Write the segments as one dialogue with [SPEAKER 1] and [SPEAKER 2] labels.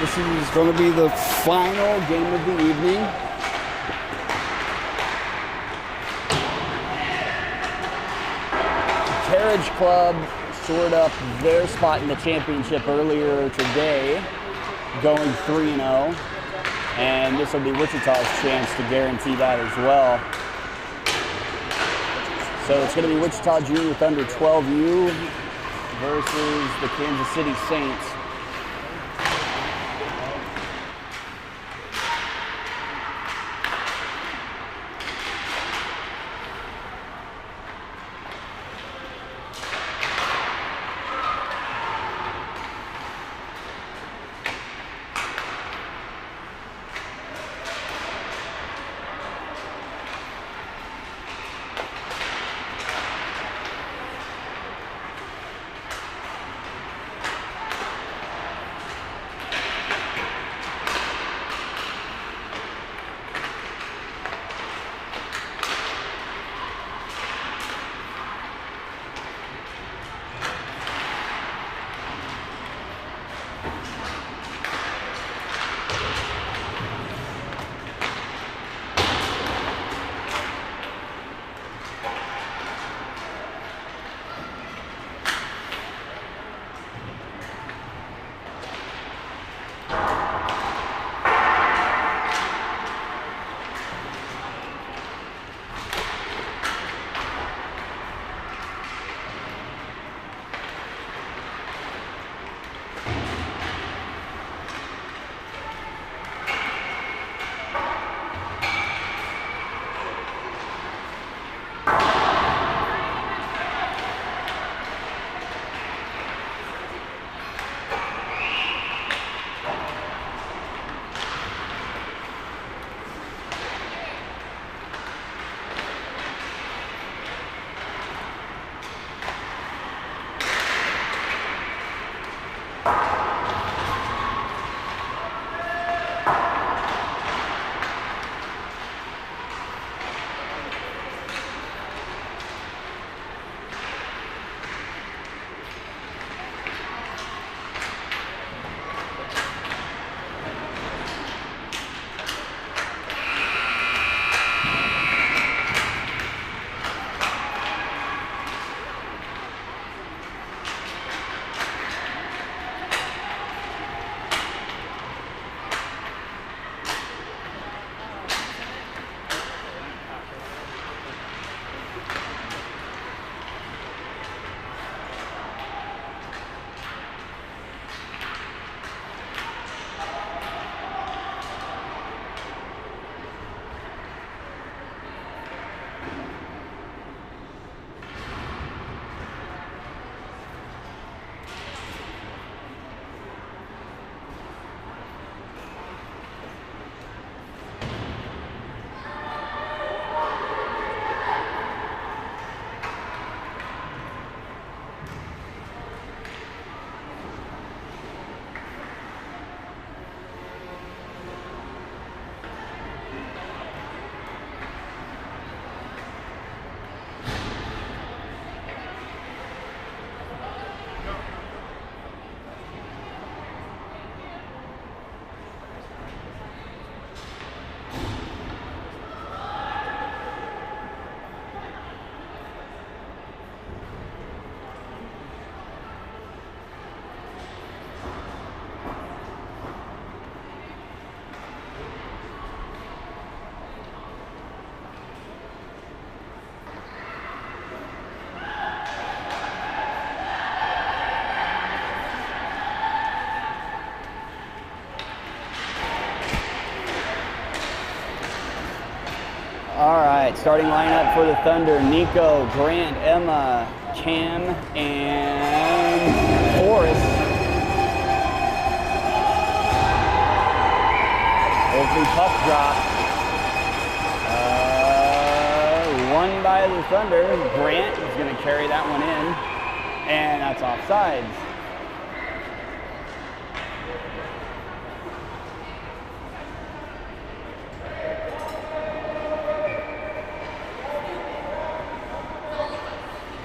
[SPEAKER 1] This is going to be the final game of the evening. Carriage Club shored up their spot in the championship earlier today, going 3-0. And this will be Wichita's chance to guarantee that as well. So it's going to be Wichita Junior Thunder 12U versus the Kansas City Saints. All right, starting lineup for the Thunder: Nico, Grant, Emma, Cam, and Forrest. Open puck drop. Won by the Thunder. Grant is going to carry that one in, and that's offsides.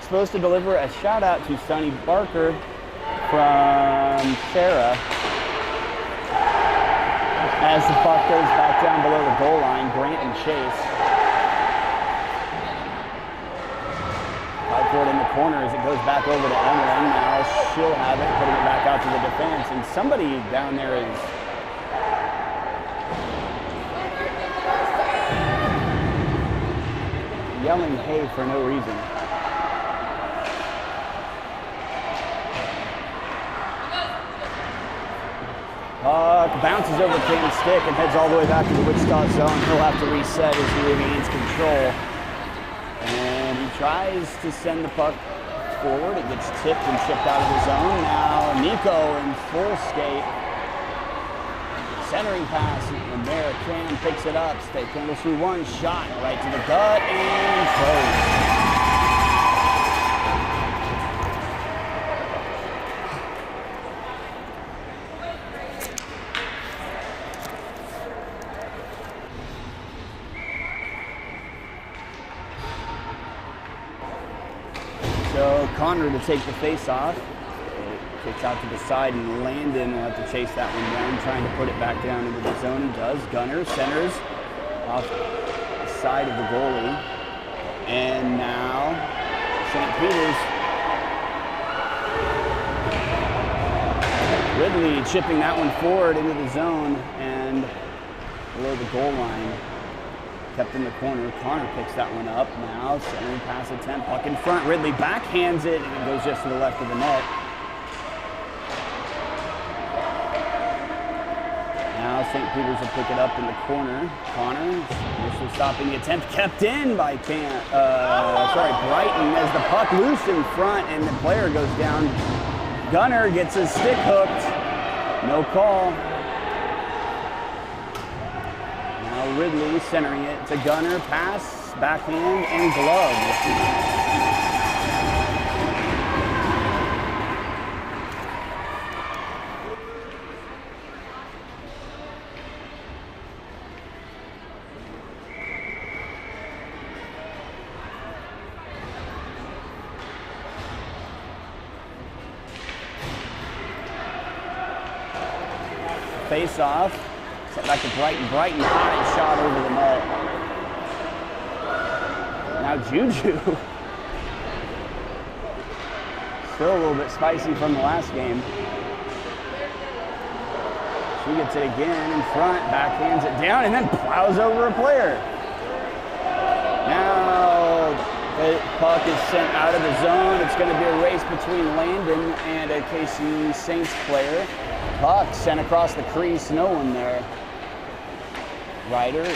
[SPEAKER 1] Supposed to deliver a shout out to Sonny Barker from Sarah. As the puck goes back down below the goal line, Grant and Chase. Fight for it in the corner as it goes back over to Emlyn. Now she'll have it, putting it back out to the defense. And somebody down there is yelling hey for no reason. Bounces over Cam's stick and heads all the way back to the Wichita zone. He'll have to reset as he regains control. And he tries to send the puck forward. It gets tipped and chipped out of the zone. Now Nico in full skate. Centering pass, and there Cam picks it up. State handles through one shot right to the gut and throws. So Connor to take the face off. Kicks out to the side, and Landon will have to chase that one down, trying to put it back down into the zone. He does. Gunner centers off the side of the goalie. And now St. Peter's. Ridley chipping that one forward into the zone and below the goal line. Kept in the corner. Connor picks that one up now. Centering pass attempt. Puck in front. Ridley backhands it, and it goes just to the left of the net. Now St. Peter's will pick it up in the corner. Connor initially stopping the attempt, kept in by Brighton as the puck loose in front and the player goes down. Gunner gets his stick hooked. No call. Now Ridley centering it to Gunner. Pass, backhand, and glove. Face off, set back to Brighton. Brighton high shot over the net. Now Juju. Still a little bit spicy from the last game. She gets it again in front, backhands it down, and then plows over a player. Now the puck is sent out of the zone. It's going to be a race between Landon and a KC Saints player. Puck sent across the crease, no one there. Ryder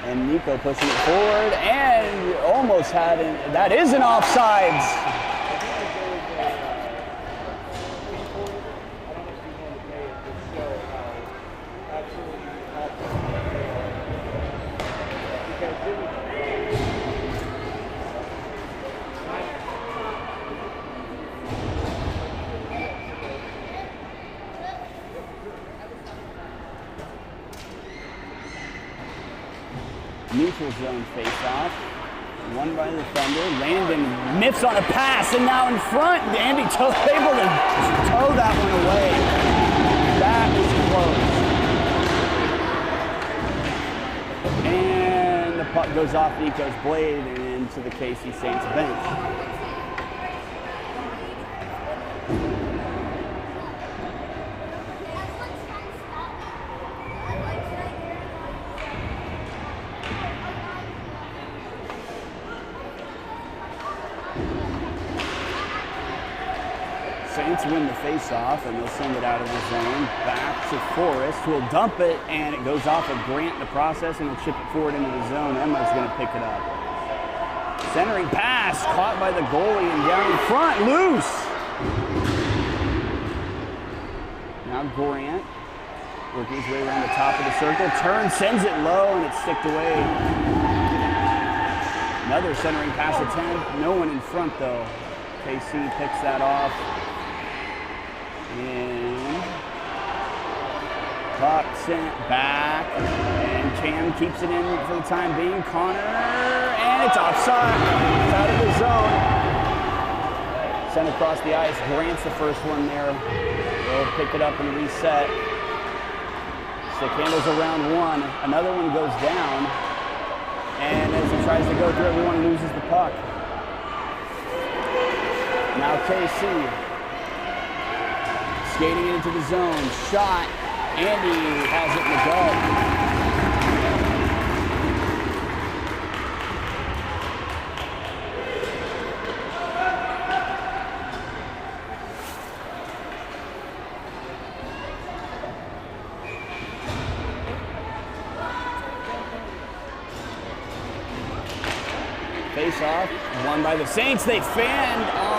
[SPEAKER 1] and Nico pushing it forward and almost had it. That is an offsides. Neutral zone face-off. Won by the defender. Landon miffs on a pass, and now in front. Andy able to tow that one away. That was close. And the puck goes off Nico's blade and into the KC Saints bench. Saints win the face-off, and they'll send it out of the zone. Back to Forrest, who will dump it, and it goes off of Grant in the process, and he'll chip it forward into the zone. Emma's going to pick it up. Centering pass, caught by the goalie, and down in front, loose. Now Grant, working his way around the top of the circle, turns, sends it low, and it's sticked away. Another centering pass attempt, no one in front, though. KC picks that off. And puck sent back, and Cam keeps it in for the time being. Connor, and it's offside. It's out of the zone. Sent across the ice. Grant's the first one there. They'll pick it up and reset. Stick handles around one. Another one goes down. And as he tries to go through, everyone loses the puck. Now KC skating into the zone. Shot. Andy has it in the gut. Face-off, won by the Saints. They fanned on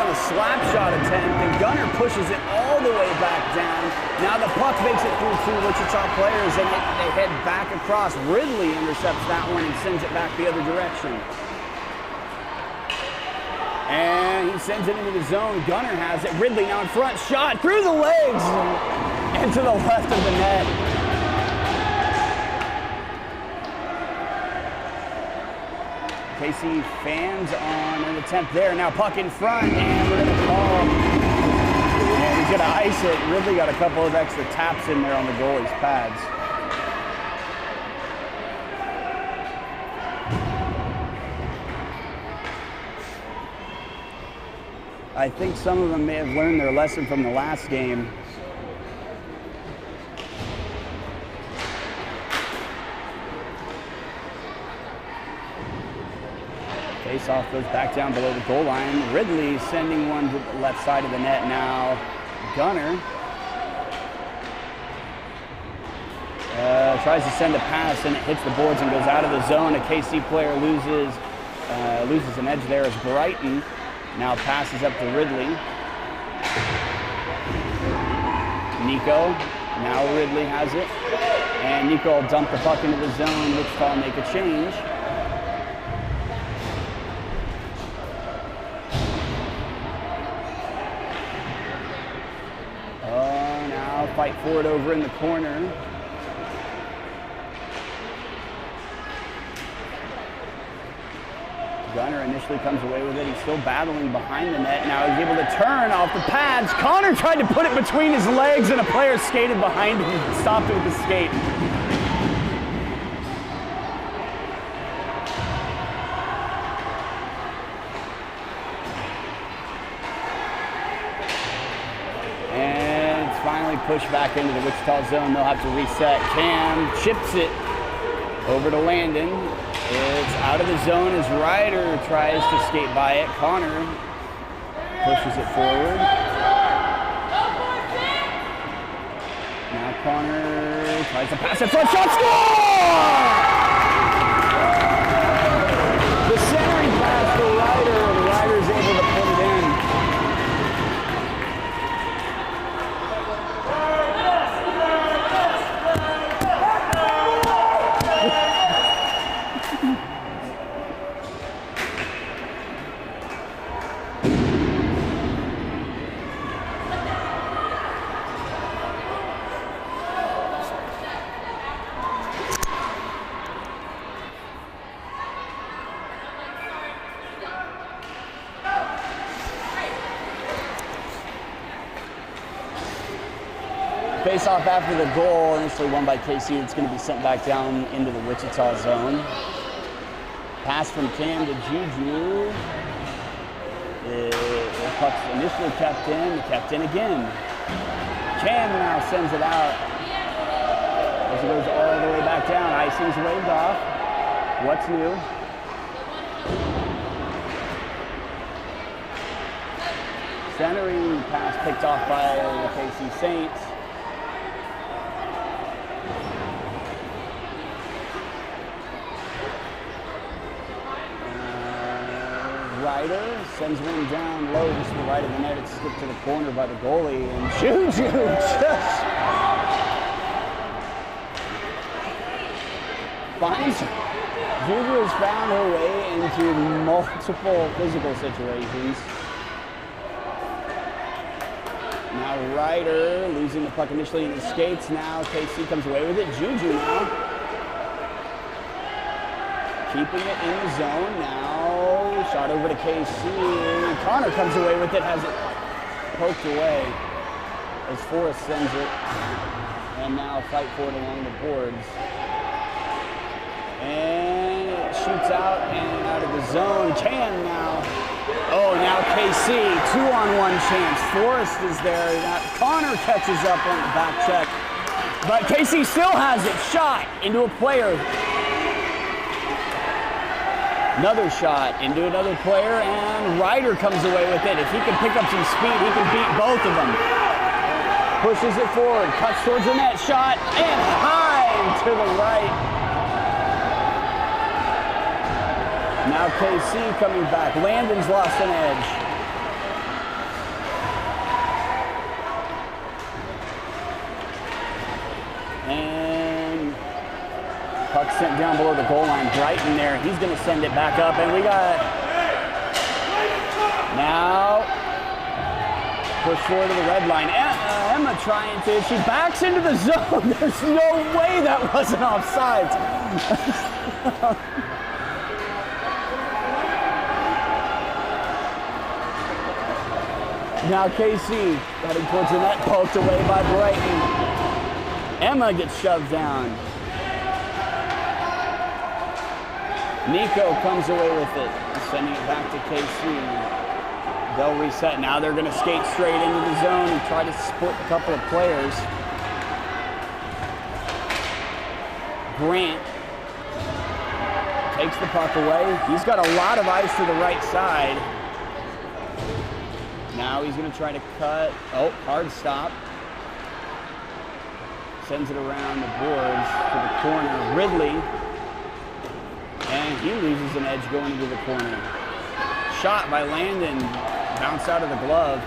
[SPEAKER 1] a slap shot attempt, and Gunner pushes it all the way back down. Now the puck makes it through two Wichita players, and they head back across. Ridley intercepts that one and sends it back the other direction. And he sends it into the zone. Gunner has it. Ridley now in front. Shot through the legs and to the left of the net. KC fans on an attempt there. Now puck in front, and we're going to call. And he's going to ice it. Ridley got a couple of extra taps in there on the goalie's pads. I think some of them may have learned their lesson from the last game. Face-off goes back down below the goal line. Ridley sending one to the left side of the net now. Gunner tries to send a pass, and it hits the boards and goes out of the zone. A KC player loses an edge there as Brighton now passes up to Ridley. Nico, now Ridley has it. And Nico will dump the puck into the zone. Wichita make a change. Fight for it over in the corner. Gunner initially comes away with it. He's still battling behind the net. Now he's able to turn off the pads. Connor tried to put it between his legs, and a player skated behind him and stopped it with the skate. Push back into the Wichita zone. They'll have to reset. Cam chips it over to Landon. It's out of the zone as Ryder tries to skate by it. Connor pushes it forward. Now Connor tries to pass it. Front shot, score! The centering pass to Ryder, and Ryder's able to put it in. Face-off after the goal, initially won by KC. It's going to be sent back down into the Wichita zone. Pass from Cam to Juju. The puck's initially kept in again. Cam now sends it out as it goes all the way back down. Icing's waved off. What's new? Centering pass picked off by the KC Saints. Ryder sends one down low just to the right of the net. It's skipped to the corner by the goalie, and Juju just finds her. Juju has found her way into multiple physical situations. Now Ryder losing the puck initially in the skates. Now KC comes away with it. Juju now keeping it in the zone now. Shot over to KC. Connor comes away with it, has it poked away. as Forrest sends it. And now fight for it along the boards. And it shoots out and out of the zone. Can now. Oh, now KC, 2-on-1 chance. Forrest is there. Now Connor catches up on the back check. But KC still has it. Shot into a player. Another shot into another player, and Ryder comes away with it. If he can pick up some speed, he can beat both of them. Pushes it forward, cuts towards the net, shot, and high to the right. Now KC coming back. Landon's lost an edge. And puck sent down below the goal line. Brighton there. He's going to send it back up, and we got now push forward to the red line. Emma trying to. She backs into the zone. There's no way that wasn't offsides. Now KC heading towards the net, poked away by Brighton. Emma gets shoved down. Nico comes away with it, sending it back to KC. They'll reset. Now they're going to skate straight into the zone and try to split a couple of players. Grant takes the puck away. He's got a lot of ice to the right side. Now he's going to try to cut. Oh, hard stop. Sends it around the boards to the corner. Ridley. And he loses an edge going into the corner. Shot by Landon. Bounce out of the glove.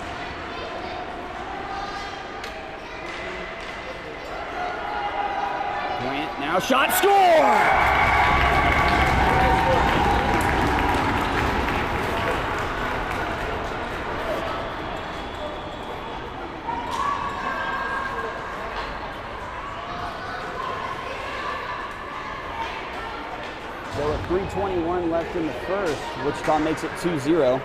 [SPEAKER 1] Grant now. Shot. Score! So with 3:21 left in the first, Wichita makes it 2-0.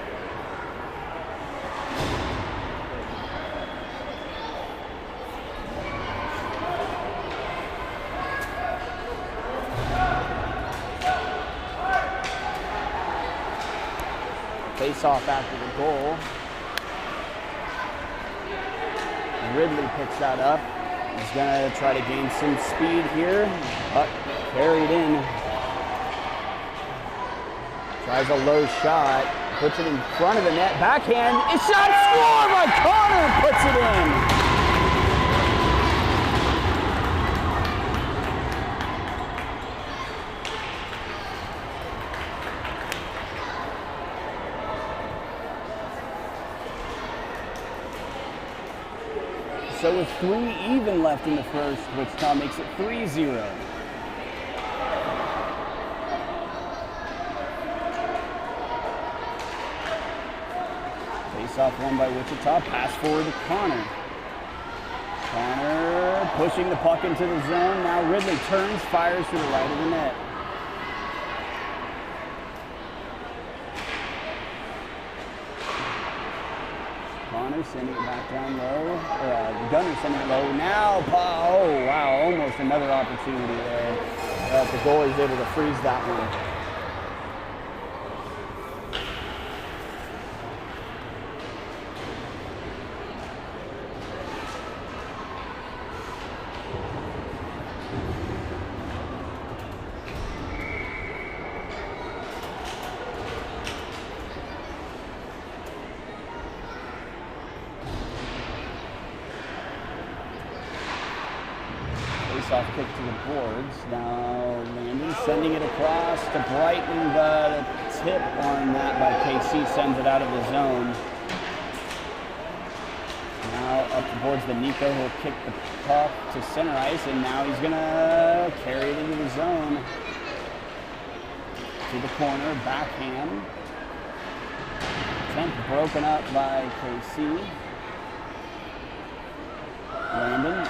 [SPEAKER 1] Face off after the goal. Ridley picks that up. He's gonna try to gain some speed here, but carried in. Tries a low shot, puts it in front of the net, backhand, it's shot, score by Connor, puts it in. So with 3 even left in the first, Wichita makes it 3-0. Off one by Wichita, pass forward to Connor. Connor pushing the puck into the zone. Now Ridley turns, fires to the right of the net. Connor sending it back down low. Gunner sending it low. Now, oh wow, almost another opportunity there. The goalie's able to freeze that one. Off kick to the boards. Now Landon sending it across to Brighton, but a tip on that by KC sends it out of the zone. Now up the boards, the Nico will kick the puck to center ice, and now he's gonna carry it into the zone. To the corner, backhand. Attempt broken up by KC. Landon.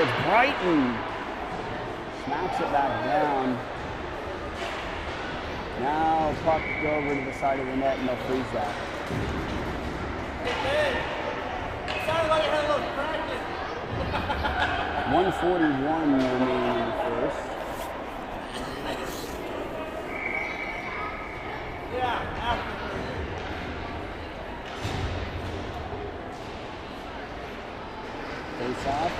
[SPEAKER 1] towards Brighton. Smacks it back down. Now puck go over to the side of the net and they'll freeze that.
[SPEAKER 2] It sounded like it had a little crack in it.
[SPEAKER 1] 141 remaining in the first.
[SPEAKER 2] Yeah, after.
[SPEAKER 1] Face off.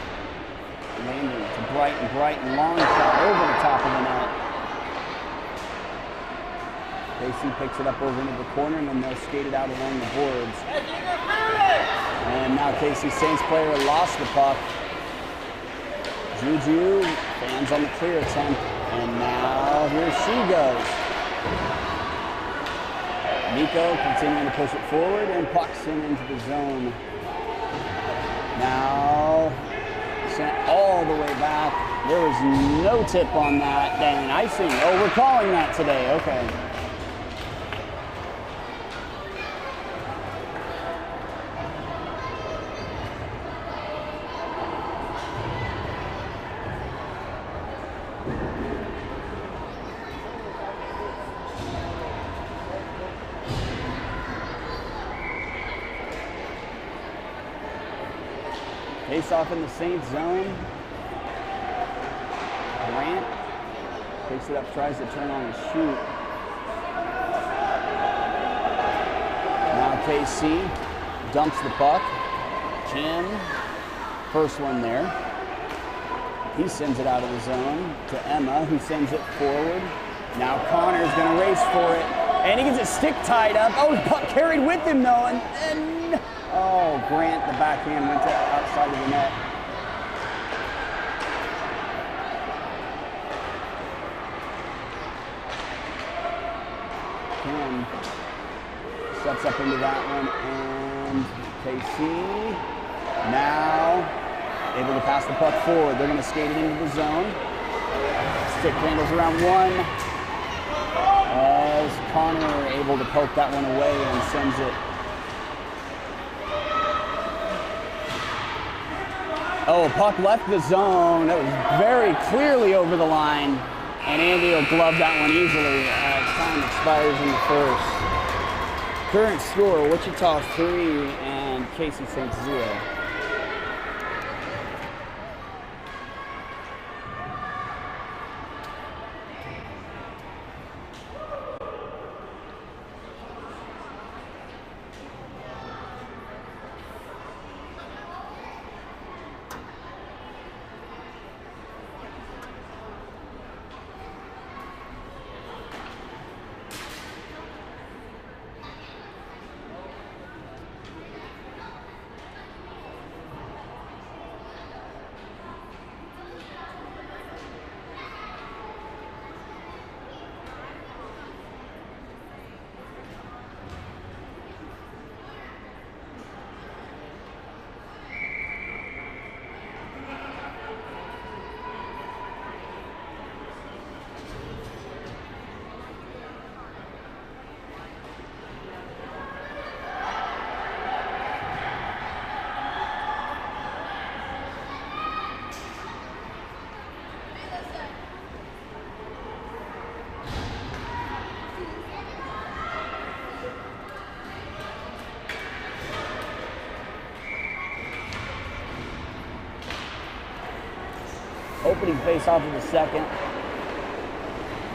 [SPEAKER 1] Landing to Brighton. Brighton, long shot over the top of the net. Casey picks it up over into the corner and then they'll skate it out along the boards. And now Casey Saints player lost the puck. Juju, fans on the clear attempt. And now here she goes. Nico continuing to push it forward and pucks in into the zone. Now sent all the way back. There was no tip on that. Dang, icing. Oh, we're calling that today. Okay. Face off in the Saints zone. Grant picks it up, tries to turn on and shoot. Now KC dumps the puck. Jim, first one there. He sends it out of the zone to Emma, who sends it forward. Now Connor's gonna race for it. And he gets his stick tied up. Oh, his puck carried with him though, and oh, Grant, the backhand went to outside of the net. Kim steps up into that one, and KC now able to pass the puck forward. They're going to skate it into the zone. Stick handles around one. As Connor able to poke that one away and sends it. Oh, puck left the zone. That was very clearly over the line. And Andy will glove that one easily as time expires in the first. Current score, Wichita 3 and Casey Saints 0. Opening face-off of the second.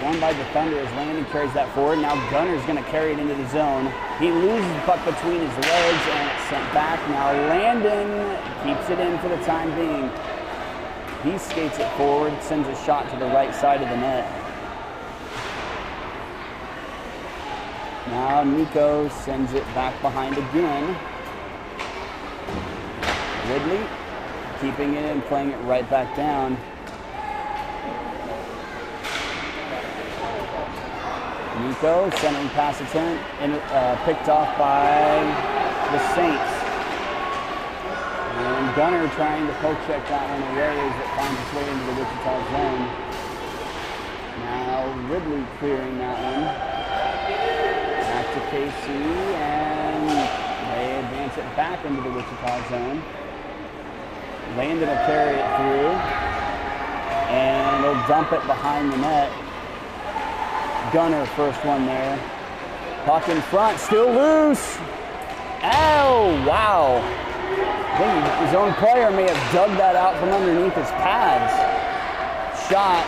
[SPEAKER 1] Won by the Thunder as Landon carries that forward. Now Gunner's going to carry it into the zone. He loses the puck between his legs and it's sent back. Now Landon keeps it in for the time being. He skates it forward, sends a shot to the right side of the net. Now Nico sends it back behind again. Ridley keeping it and playing it right back down. Nico centering pass attempt and picked off by the Saints. And Gunner trying to poke check that one away as it finds its way into the Wichita zone. Now Ridley clearing that one. Back to KC and they advance it back into the Wichita zone. Landon will carry it through, and he'll dump it behind the net. Gunner, first one there. Puck in front, still loose. Oh, wow. I think his own player may have dug that out from underneath his pads. Shot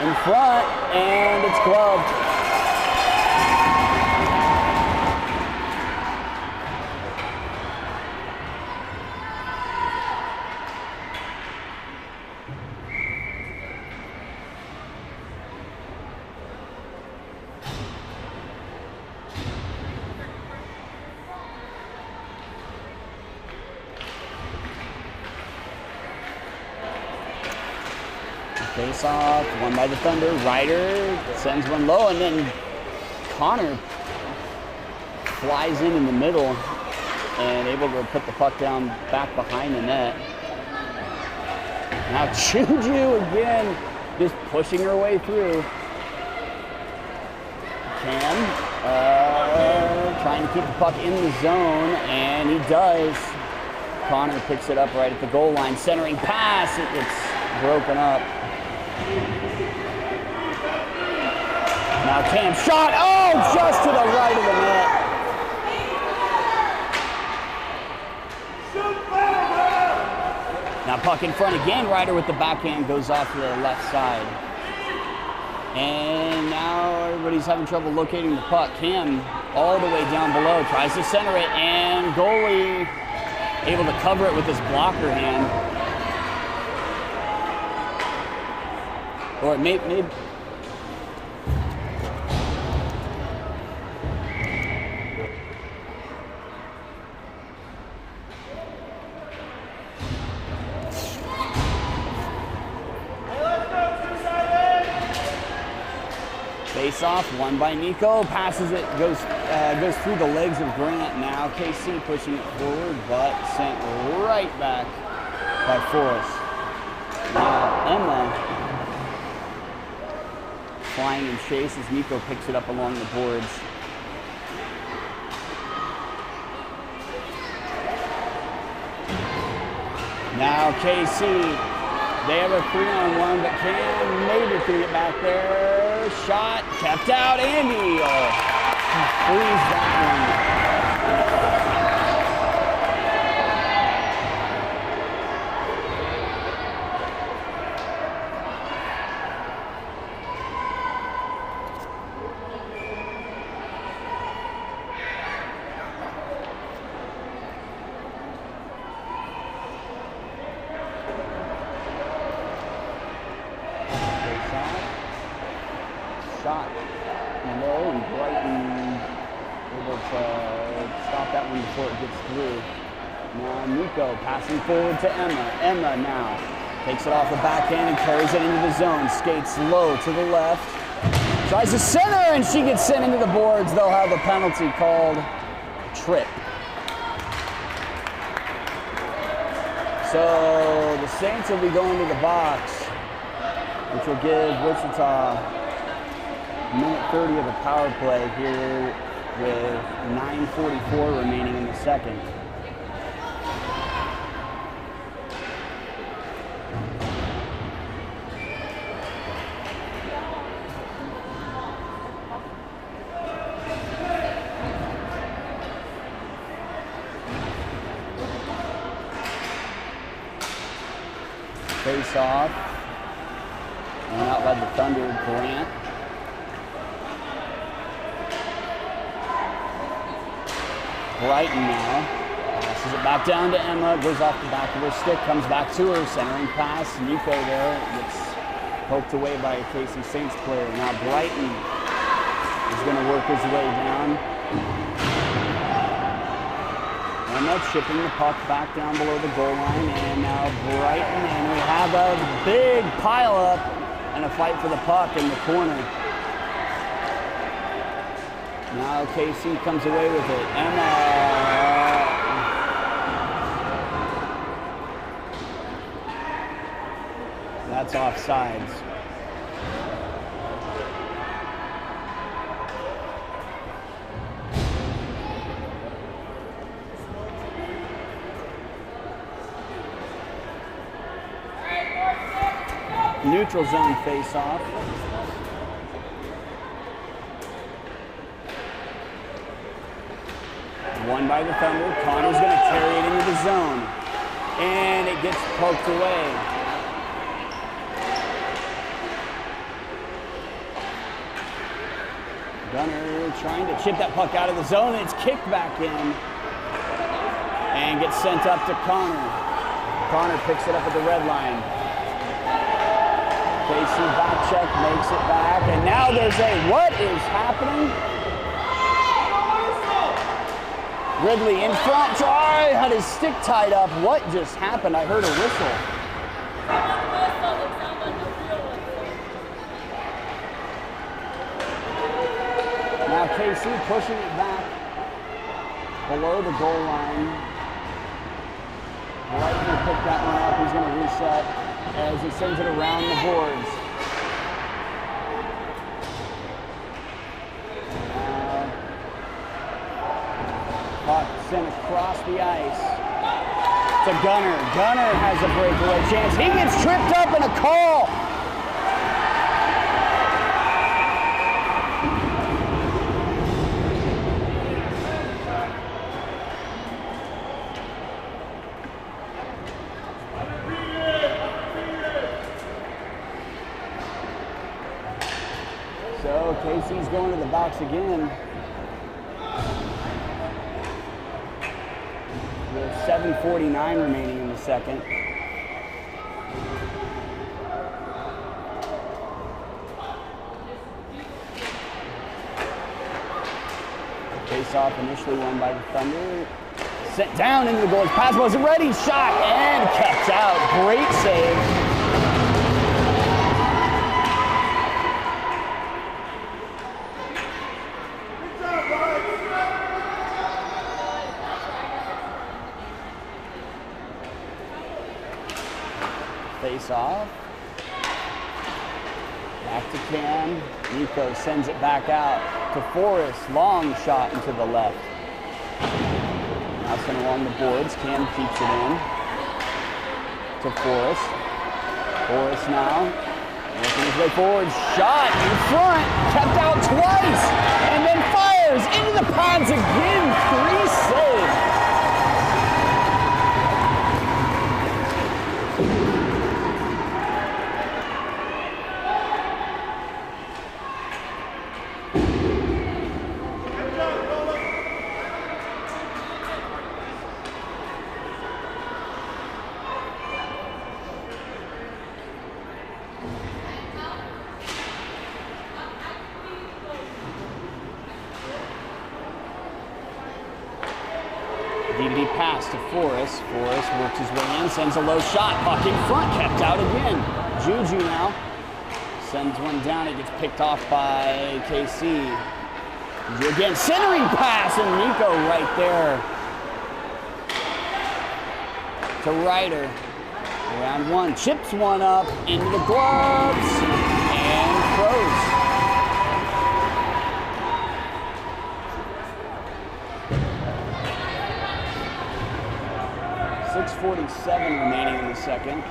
[SPEAKER 1] in front, and it's gloved. Face off, won by the Thunder. Ryder sends one low, and then Connor flies in the middle and able to put the puck down back behind the net. Now Juju again, just pushing her way through. Cam trying to keep the puck in the zone, and he does. Connor picks it up right at the goal line, centering pass. It gets broken up. Now Cam shot, oh, just to the right of the net. Now puck in front again, Ryder with the backhand goes off to the left side. And now everybody's having trouble locating the puck. Cam all the way down below, tries to center it, and goalie able to cover it with his blocker hand. Or maybe face off, won by Nico, passes it, goes through the legs of Grant. Now KC pushing it forward, but sent right back by Forrest. Now Emma flying in chase as Nico picks it up along the boards. Now KC, they have a 3-on-1, but Cam maybe can get back there. Shot, kept out, Andy frees that one. Shot low, and Brighton able to stop that one before it gets through. Now Nico passing forward to Emma. Emma now takes it off the backhand and carries it into the zone. Skates low to the left. Tries to center, and she gets sent into the boards. They'll have a penalty called trip. So the Saints will be going to the box, which will give Wichita minute 30 of a power play here with 9:44 remaining in the second. Face off, and out by the Thunder, Grant. Brighton now passes it back down to Emma, goes off the back of her stick, comes back to her, centering pass. Nico there gets poked away by a KC Saints player. Now Brighton is going to work his way down. Emma chipping the puck back down below the goal line, and now Brighton, and we have a big pile up and a fight for the puck in the corner. Now KC comes away with it. Emma. That's offsides. Neutral zone face-off. Won by the Thunder. Connor's going to carry it into the zone. And it gets poked away. Gunner trying to chip that puck out of the zone. It's kicked back in. And gets sent up to Connor. Connor picks it up at the red line. Casey back check, makes it back. And now there's a, what is happening? Ridley in front, try, had his stick tied up. What just happened? I heard a whistle. Now KC pushing it back below the goal line. Brighton will pick that one up. He's going to reset as he sends it around the boards. Puck sent across the ice to Gunner. Gunner has a breakaway chance. He gets tripped up in a call. So Casey's going to the box again. With 7:49 remaining in the second. Face-off initially won by the Thunder. Sent down into the goal. His pass wasn't ready. Shot and kept out. Great save. Face off. Back to Cam. Nico sends it back out to Forrest. Long shot into the left. Now sent along the boards. Cam keeps it in to Forrest. Forrest now working his way forward. Shot in front. Kept out twice. And then fires into the pads again. 3 saves. DD pass to Forrest. Forrest works his way in, sends a low shot. Puck in front, kept out again. Juju now sends one down. It gets picked off by KC. Juju again, centering pass, and Nico right there to Ryder. Round one, chips one up into the gloves and throws. 6:47 remaining in the second.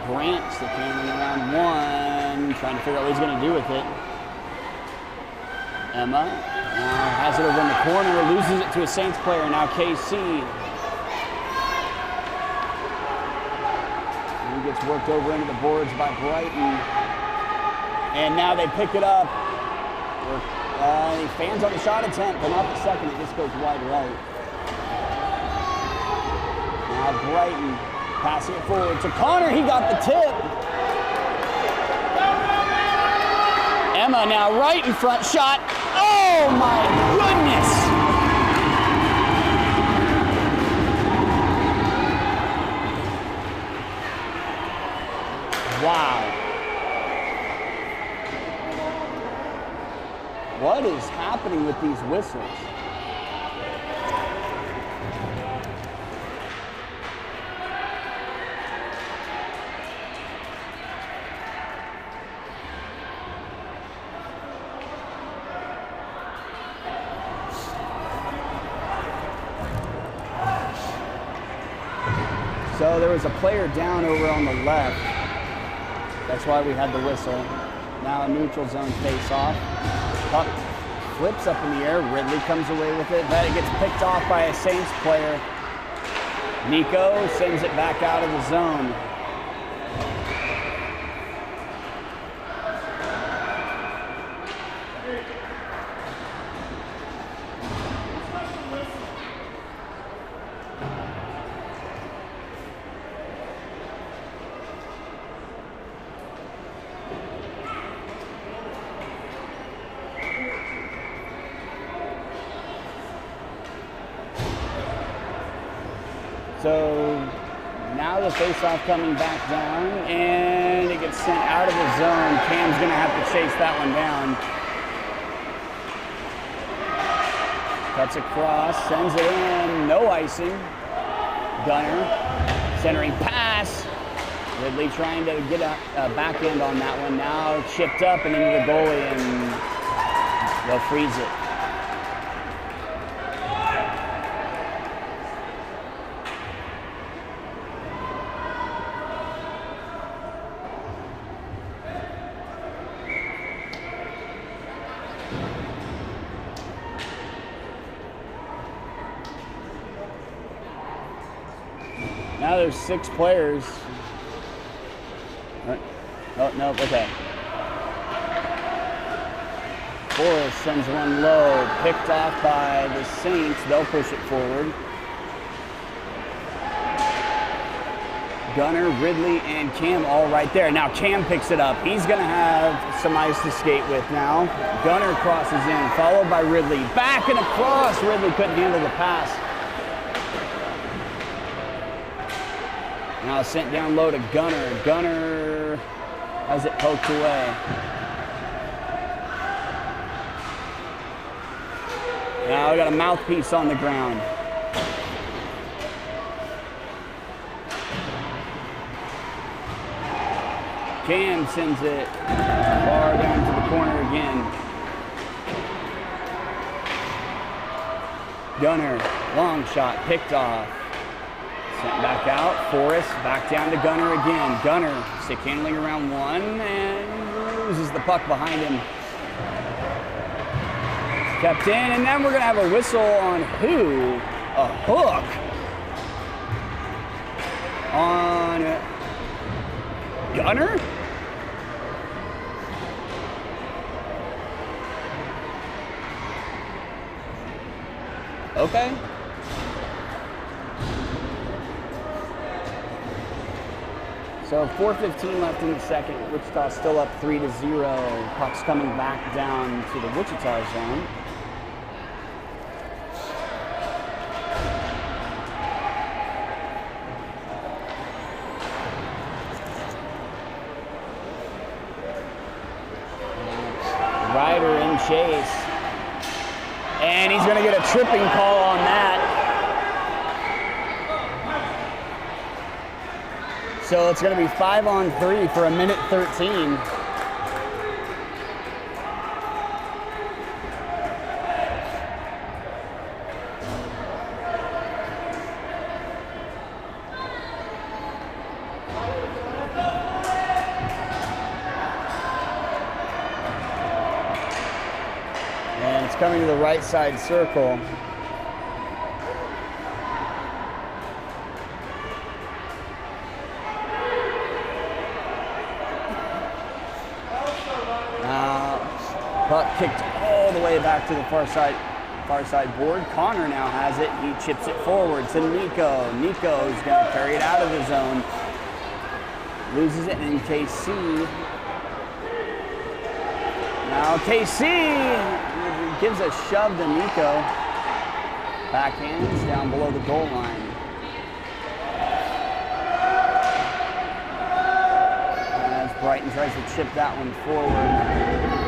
[SPEAKER 1] Grant's the camera in round one, trying to figure out what he's going to do with it. Emma now has it over in the corner, loses it to a Saints player. Now KC. Gets worked over into the boards by Brighton. And now they pick it up. Fans on the shot attempt, but not the second. It just goes wide right. Now Brighton passing it forward to Connor. He got the tip. Emma now right in front. Shot. Oh my goodness. Wow. What is happening with these whistles? So there was a player down over on the left. That's why we had the whistle. Now a neutral zone face-off. Puck flips up in the air. Ridley comes away with it, but it gets picked off by a Saints player. Nico sends it back out of the zone. So now the face-off coming back down, and it gets sent out of the zone. Cam's gonna have to chase that one down. Cuts across, sends it in, no icing. Gunner, centering pass. Ridley trying to get a back end on that one. Now chipped up and into the goalie, and they'll freeze it. Now there's 6 players. Oh, no, okay. Forrest sends one low, picked off by the Saints. They'll push it forward. Gunner, Ridley, and Cam all right there. Now Cam picks it up. He's gonna have some ice to skate with now. Gunner crosses in, followed by Ridley. Back and across. Ridley couldn't handle the pass. Now sent down low to Gunner. Gunner has it poked away. Now we got a mouthpiece on the ground. Cam sends it far down to the corner again. Gunner, long shot, picked off. Sent back out. Forrest back down to Gunner again. Gunner stick handling around one and loses the puck behind him. Kept in, and then we're going to have a whistle on who? A hook on Gunner? Okay. So 4:15 left in the second. Wichita still up 3-0. Puck's coming back down to the Wichita zone. Ryder in chase. And he's going to get a tripping call on that. So it's going to be 5-on-3 for 1:13. And it's coming to the right side circle. Puck kicked all the way back to the far side board. Connor now has it. He chips it forward to Nico. Nico's going to carry it out of the zone. Loses it in KC. Now KC gives a shove to Nico. Backhands down below the goal line. As Brighton tries to chip that one forward.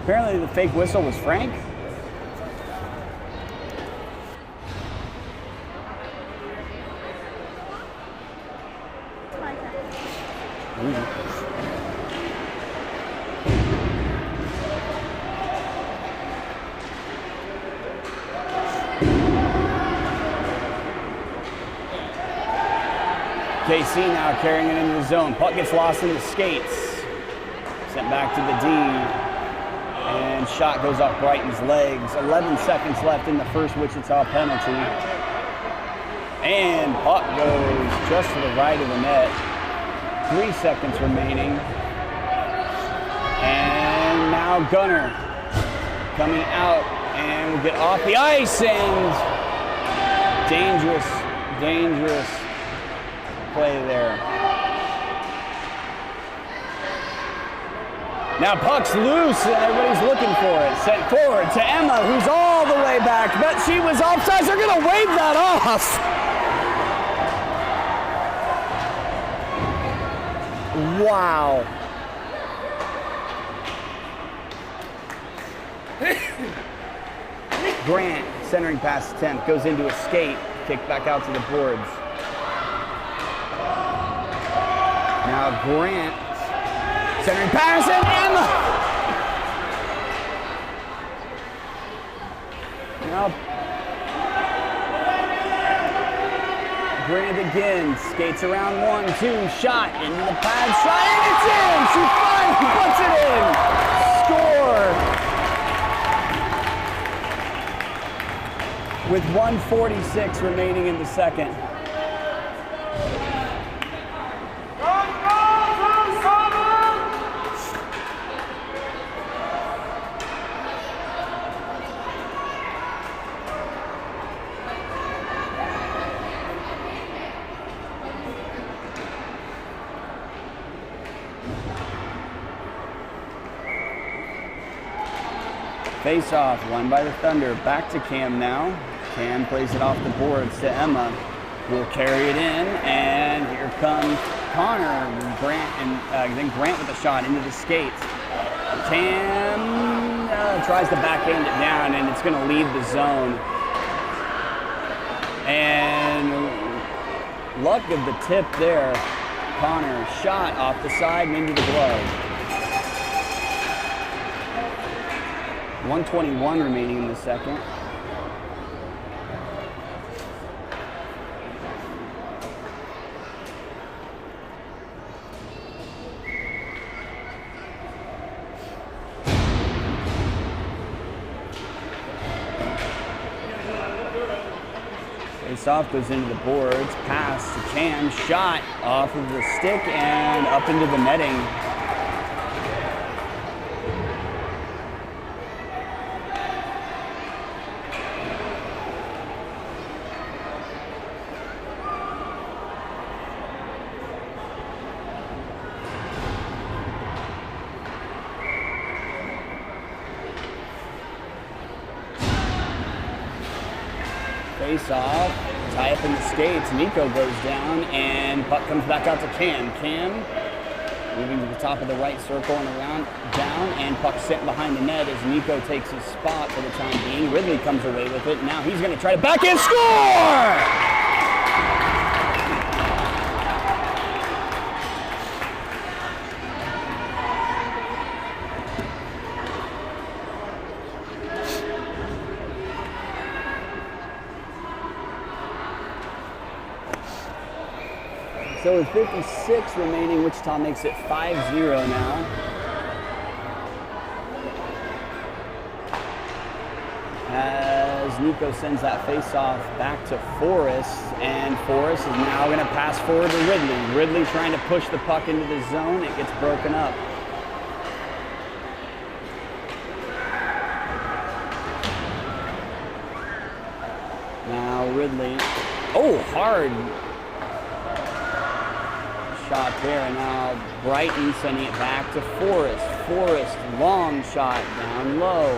[SPEAKER 1] Apparently the fake whistle was Frank. UKC now carrying it into the zone. Puck gets lost in the skates. Sent back to the D. And shot goes off Brighton's legs. 11 seconds left in the first Wichita penalty. And puck goes just to the right of the net. 3 seconds remaining. And now Gunner coming out and will get off the ice, and dangerous play there. Now puck's loose and everybody's looking for it. Sent forward to Emma, who's all the way back, but she was offside. They're gonna wave that off. Wow. Grant centering past 10th, goes into a skate, kicked back out to the boards. Now Grant centering pass, and Emma. Now Grant again, skates around 1-2, shot in the pad, shot, and it's in! She finally puts it in! Score! With 1:46 remaining in the second. Face off, won by the Thunder. Back to Cam now. Cam plays it off the boards to Emma. Will carry it in, and here comes Connor. Grant, and then Grant with a shot into the skates. Cam tries to backhand it down, and it's going to leave the zone. And luck of the tip there. Connor shot off the side and into the glove. 1:21 remaining in the second. Face-off goes into the boards, pass to Cam, shot off of the stick and up into the netting. Face off, tie up in the skates. Nico goes down, and puck comes back out to Cam. Cam moving to the top of the right circle and around down, and puck sent behind the net as Nico takes his spot for the time being. Ridley comes away with it. Now he's going to try to backhand score! So with 56 remaining, Wichita makes it 5-0 now. As Nico sends that face-off back to Forrest, and Forrest is now going to pass forward to Ridley. Ridley trying to push the puck into the zone. It gets broken up. Now Ridley, hard shot there, and now Brighton sending it back to Forrest. Forrest, long shot down low.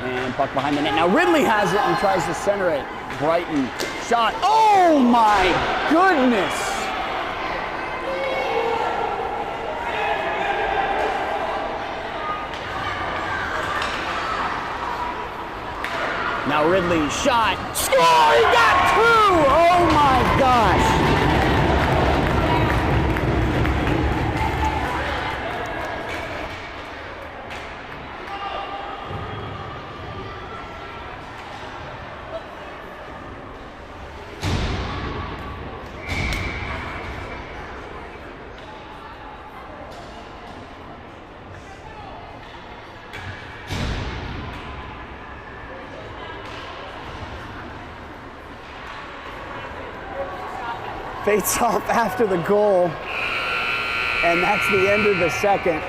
[SPEAKER 1] And puck behind the net. Now Ridley has it and tries to center it. Brighton, shot. Oh my goodness! Now Ridley, shot, score! He got two! Oh my gosh! Face off after the goal. And that's the end of the second.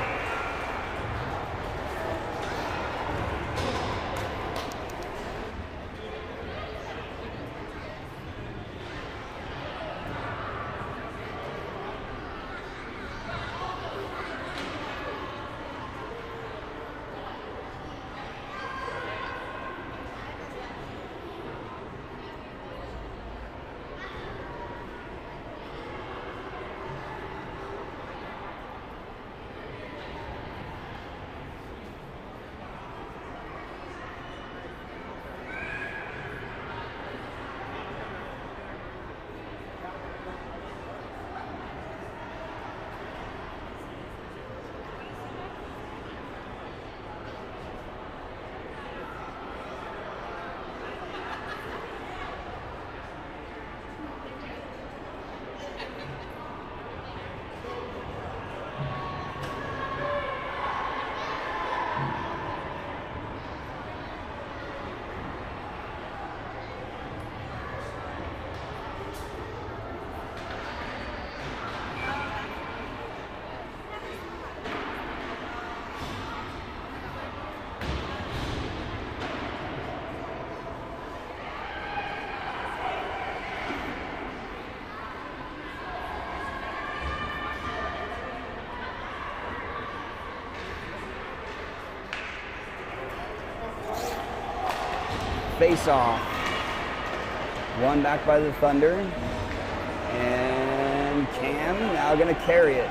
[SPEAKER 1] Face off. One back by the Thunder. And Cam now gonna carry it.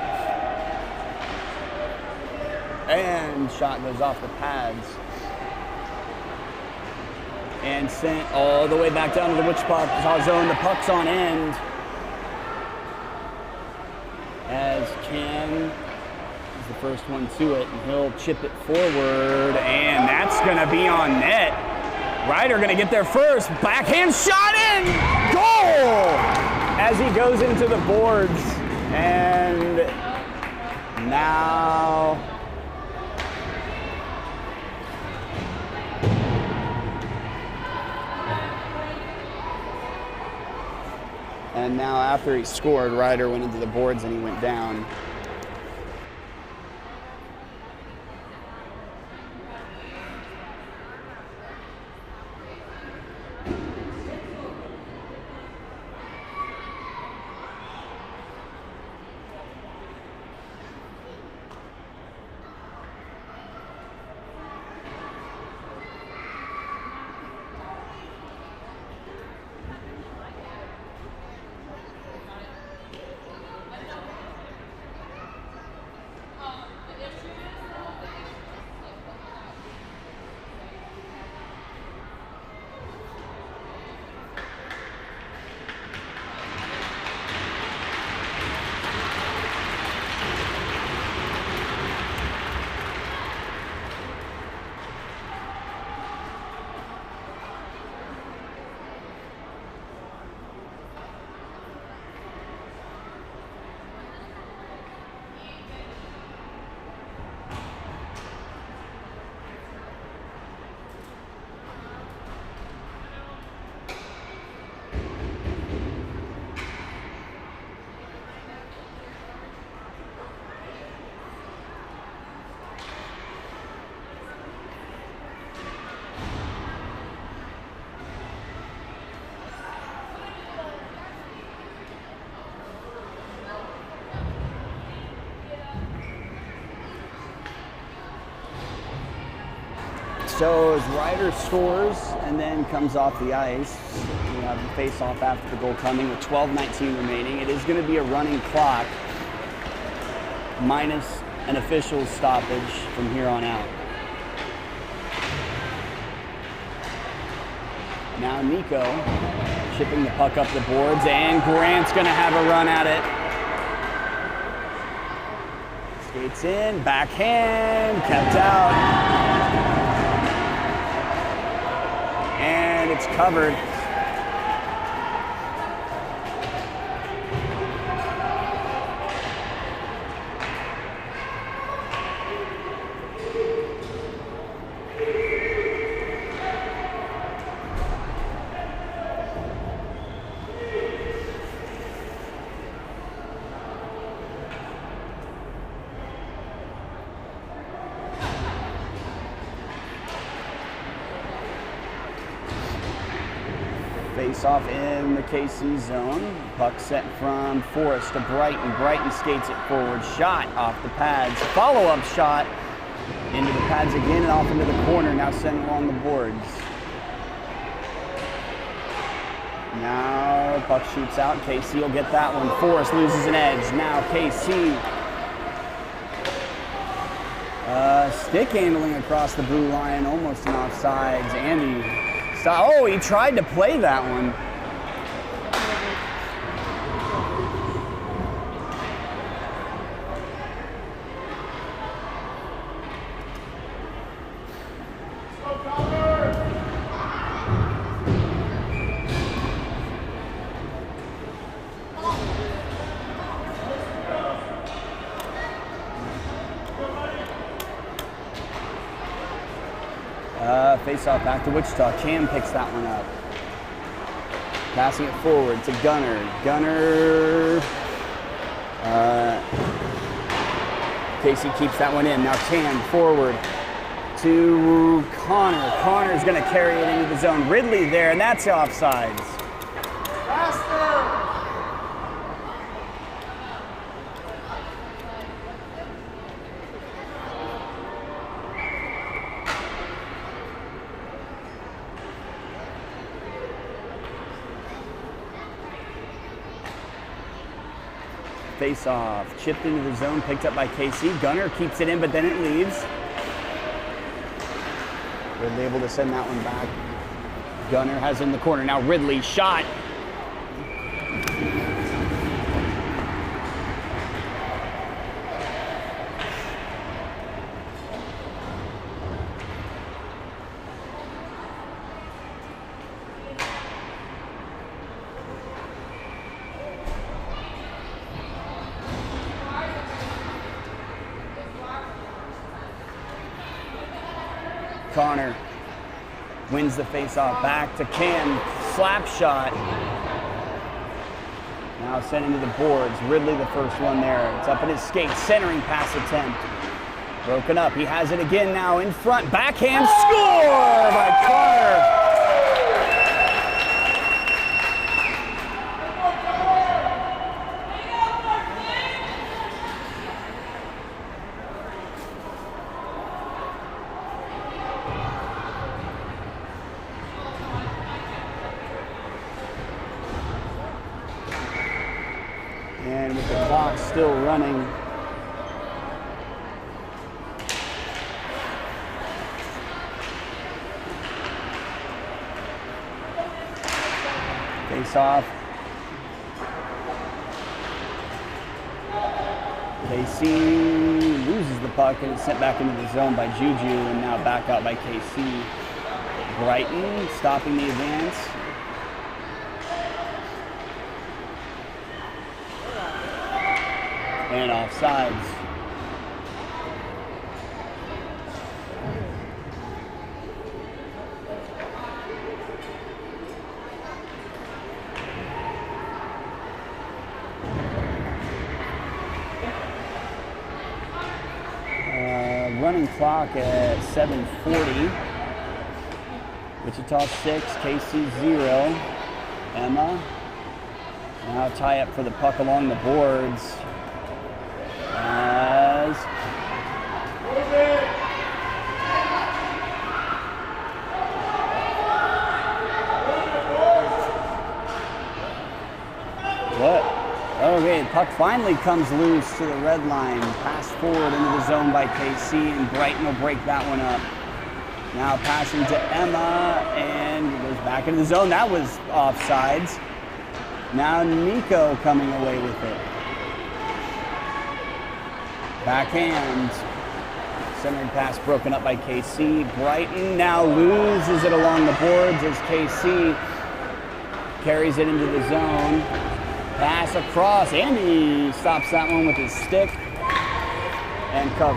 [SPEAKER 1] And shot goes off the pads. And sent all the way back down to the Wichita zone. The puck's on end. As Cam is the first one to it, and he'll chip it forward, and that's gonna be on net. Ryder gonna get there first. Backhand shot in! Goal! As he goes into the boards. And now after he scored, Ryder went into the boards and he went down. So as Ryder scores and then comes off the ice, we have the face-off after the goal coming with 12:19 remaining. It is going to be a running clock minus an official stoppage from here on out. Now Nico chipping the puck up the boards, and Grant's going to have a run at it. Skates in, backhand, kept out. And it's covered. Face off in the KC zone. Puck sent from Forrest to Brighton. Brighton skates it forward. Shot off the pads. Follow-up shot into the pads again and off into the corner. Now sent along the boards. Now puck shoots out. KC will get that one. Forrest loses an edge. Now KC. Stick handling across the blue line. Almost an offsides. Andy. Oh, he tried to play that one. Face off back to Wichita. Cam picks that one up. Passing it forward to Gunner. Gunner. Casey keeps that one in. Now Cam forward to Connor. Connor's going to carry it into the zone. Ridley there, and that's offsides. Face off, chipped into the zone, picked up by KC. Gunner keeps it in, but then it leaves. Ridley able to send that one back. Gunner has in the corner. Now Ridley, shot. Connor wins the face-off back to Cam, slap shot. Now sent into the boards. Ridley the first one there. It's up in his skate, centering pass attempt. Broken up, he has it again now in front. Backhand score by Connor. And with the clock still running, face off. KC loses the puck and it's sent back into the zone by Juju, and now back out by KC. Brighton stopping the advance. And offsides. Running clock at 7:40. Wichita 6, KC 0. Emma. Now tie up for the puck along the boards. Okay, the puck finally comes loose to the red line. Pass forward into the zone by KC, and Brighton will break that one up. Now passing to Emma, and it goes back into the zone. That was offsides. Now Nico coming away with it. Backhand. Centered pass broken up by KC. Brighton now loses it along the boards as KC carries it into the zone. Pass across. Andy stops that one with his stick and covers.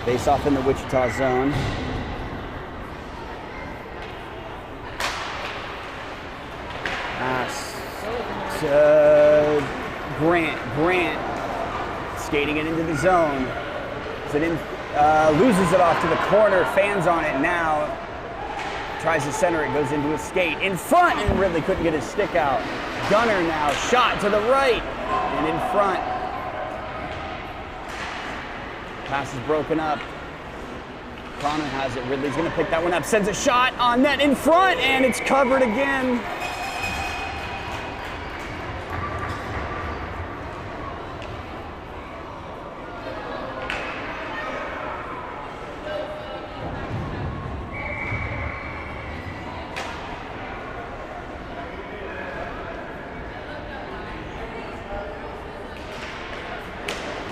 [SPEAKER 1] Face off in the Wichita zone. Grant skating it into the zone. Loses it off to the corner, fans on it now. Tries to center it, goes into a skate. In front, and Ridley couldn't get his stick out. Gunner now, shot to the right, and in front. Pass is broken up. Connor has it, Ridley's gonna pick that one up. Sends a shot on net in front, and it's covered again.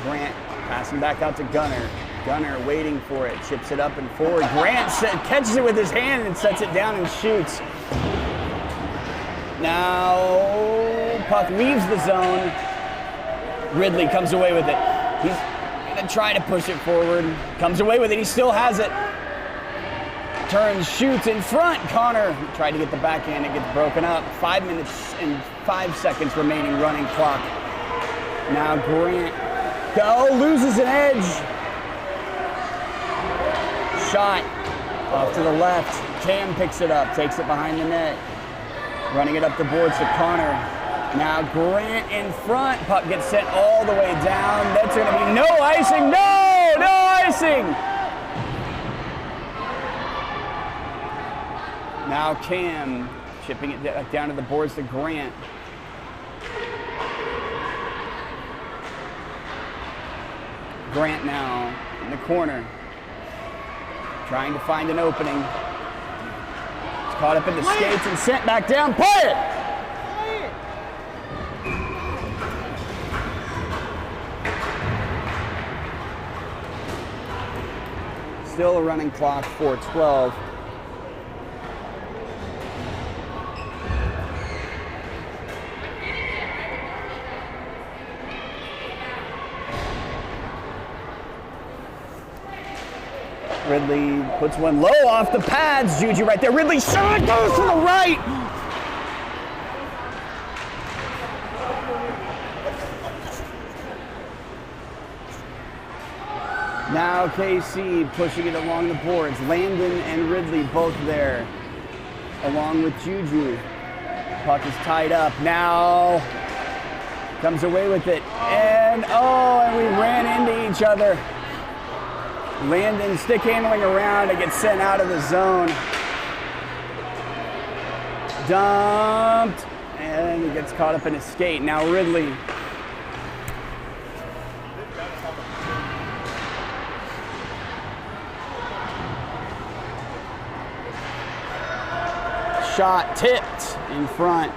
[SPEAKER 1] Grant passing back out to Gunner. Gunner waiting for it, chips it up and forward. Grant catches it with his hand and sets it down and shoots. Now puck leaves the zone. Ridley comes away with it. He's gonna try to push it forward. Comes away with it, he still has it. Turns, shoots in front. Connor tried to get the backhand, it gets broken up. 5 minutes and 5 seconds remaining running clock. Now Grant loses an edge. Shot off to the left. Cam picks it up, takes it behind the net. Running it up the boards to Connor. Now Grant in front. Puck gets sent all the way down. That's going to be no icing. No icing. Now Cam chipping it down to the boards to Grant. Grant now in the corner, trying to find an opening. He's caught up in the skates and sent back down. Play it! Still a running clock, 4:12. Ridley puts one low off the pads. Juju right there. Ridley shot goes to the right. Now KC pushing it along the boards. Landon and Ridley both there, along with Juju. Puck is tied up. Now comes away with it. And we ran into each other. Landon stick handling around, it gets sent out of the zone. Dumped, and he gets caught up in his skate. Now Ridley. Shot tipped in front.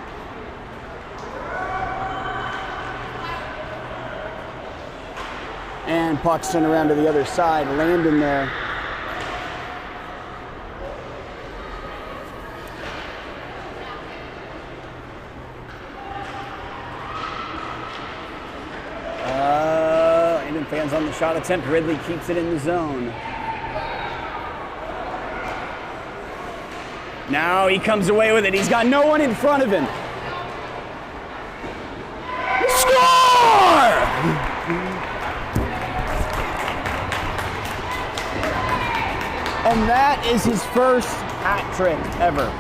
[SPEAKER 1] And puck sent around to the other side. Landon there. Landon fans on the shot attempt. Ridley keeps it in the zone. Now he comes away with it. He's got no one in front of him. Score! And that is his first hat trick ever.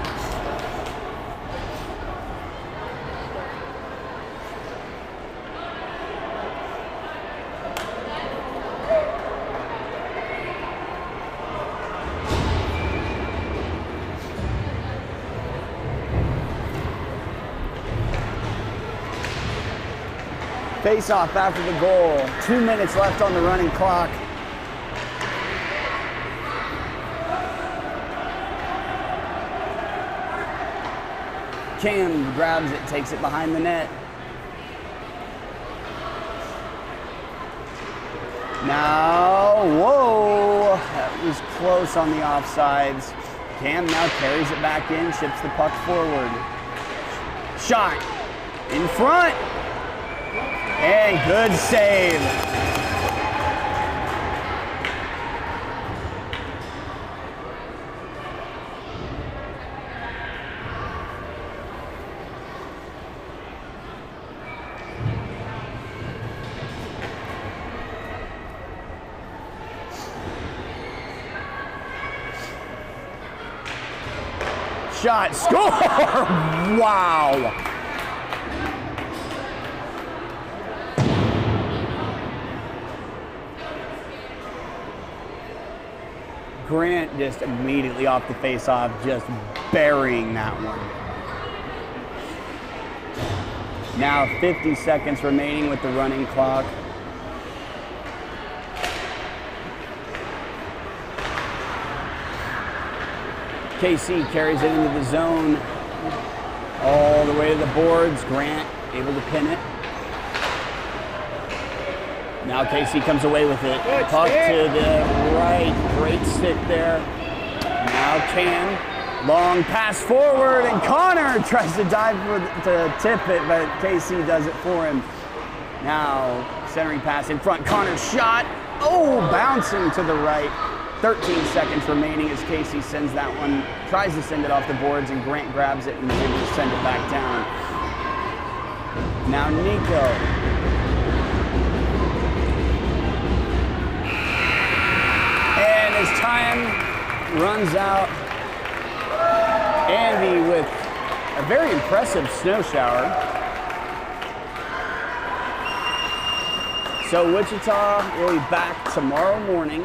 [SPEAKER 1] Face off after the goal. 2 minutes left on the running clock. Cam grabs it, takes it behind the net. Now, whoa, that was close on the offsides. Cam now carries it back in, chips the puck forward. Shot in front, and good save. shot. Score! Wow. Grant just immediately off the face-off, just burying that one. Now 50 seconds remaining with the running clock. KC carries it into the zone all the way to the boards. Grant able to pin it. Now KC comes away with it. Puck to the right. Great stick there. Now Can. Long pass forward, and Connor tries to dive to tip it, but KC does it for him. Now centering pass in front. Connor's shot. Oh, bouncing to the right. 13 seconds remaining as KC sends that one. Tries to send it off the boards, and Grant grabs it and is able to send it back down. Now Nico. And as time runs out, Andy with a very impressive snow shower. So Wichita will be back tomorrow morning.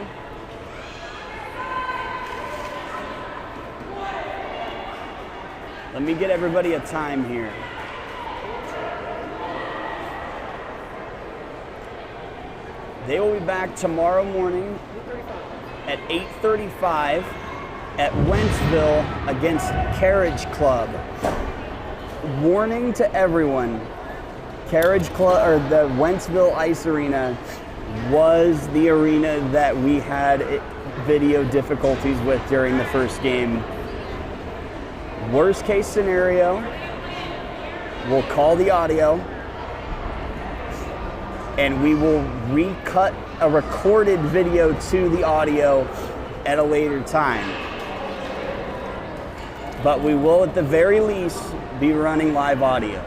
[SPEAKER 1] Let me get everybody a time here. They will be back tomorrow morning at 8:35 at Wentzville against Carriage Club. Warning to everyone, Carriage Club, or the Wentzville Ice Arena, was the arena that we had video difficulties with during the first game. Worst case scenario, we'll call the audio and we will recut a recorded video to the audio at a later time. But we will at the very least be running live audio.